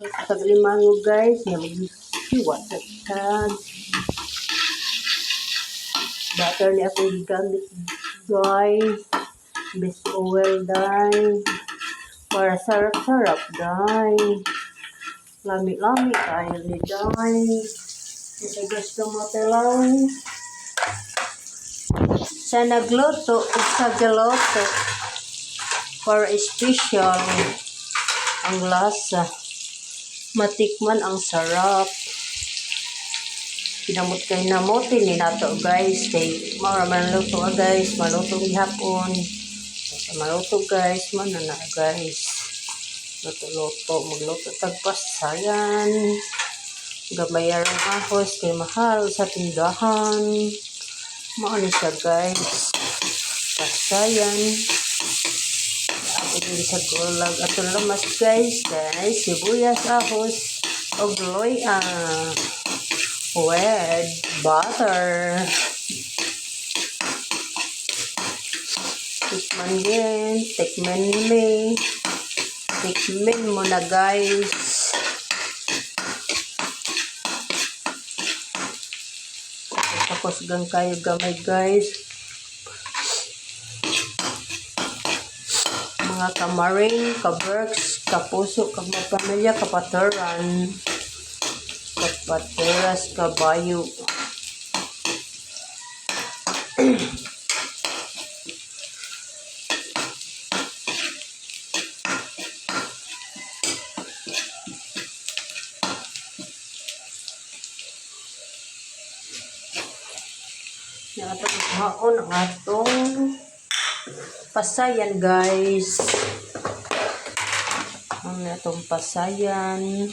Taglimango guys, nga mag-siwa sa tag. Butter ni ako gigamit guys. Best oil dahil. Para sarap-sarap dahil. Lami-lami tayo ni dahil. Kasi gusto mo lang. Sa nagluto, sa galoto. Para special ang lasa. Matikman ang sarap. Pinamot kay namote ni nato guys. Kay maraman luto guys. Maluto gihapon. Maluto guys. Manana guys. Luto-luto. Magluto tagpasayan. Gabayarang ahos. Kay mahal sa tindahan. Maano siya guys. Pasayan. Ito sa gulag. At lamas guys. Sibuyas ahos. O gloya. With butter. Tikman din. Tikman mo na guys. Tapos gang kayo gamay guys. Mga kamaring, kaberks, kapuso, kamapamilya, kapataran. Pateras kabayo. Nakataghaon ang atong pasayan guys. Ang atong pasayan.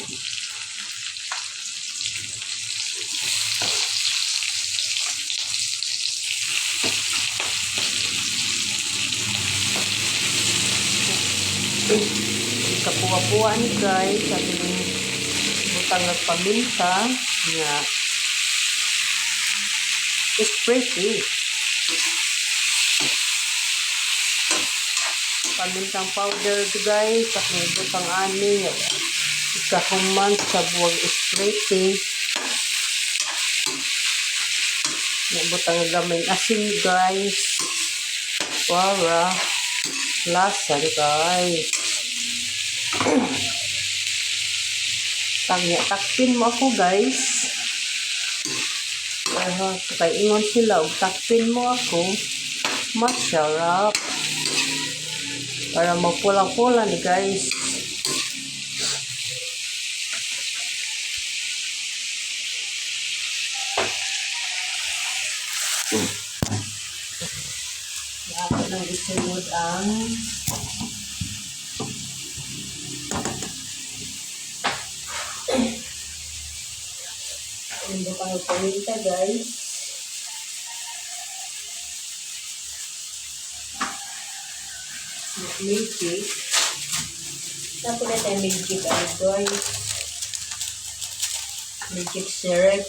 Kapuwa-puwa ni guys at butang nagpaminta nga is pretty. Pamintang powder guys at may butang ani ikahuman sa buwag is pretty. May butang gamay asin guys para lasa guys. Takpin mo ako guys. Kaya ingon sila, takpin mo ako. Masarap. Para magpula-pula ni guys. Ako nang isunod ang hindi pa nagpaminta guys. Magic. Tapos na tayo magic guys. Magic syrup.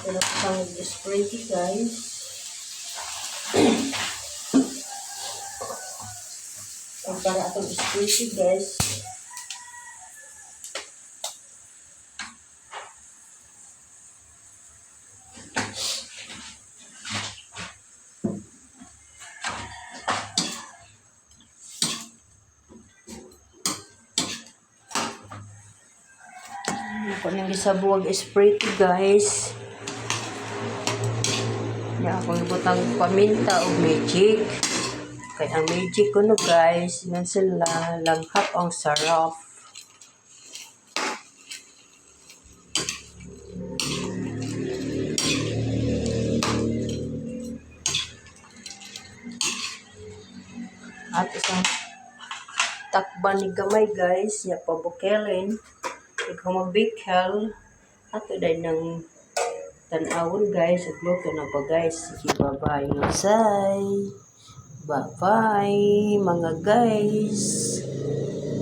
Ito pang spray guys. Ang para atong spray guys. Ako nang isabuwag spray guys. Ako ibutang paminta o magic. Kaya ang magic ko no guys, yan sila langhap ang sarap. At isang takban ni gamay guys, ya pabukelin. Ikaw magbikel. At dahil ng tanawon guys, agluto na pa guys. Sige, bye-bye. Say, bye-bye mga guys.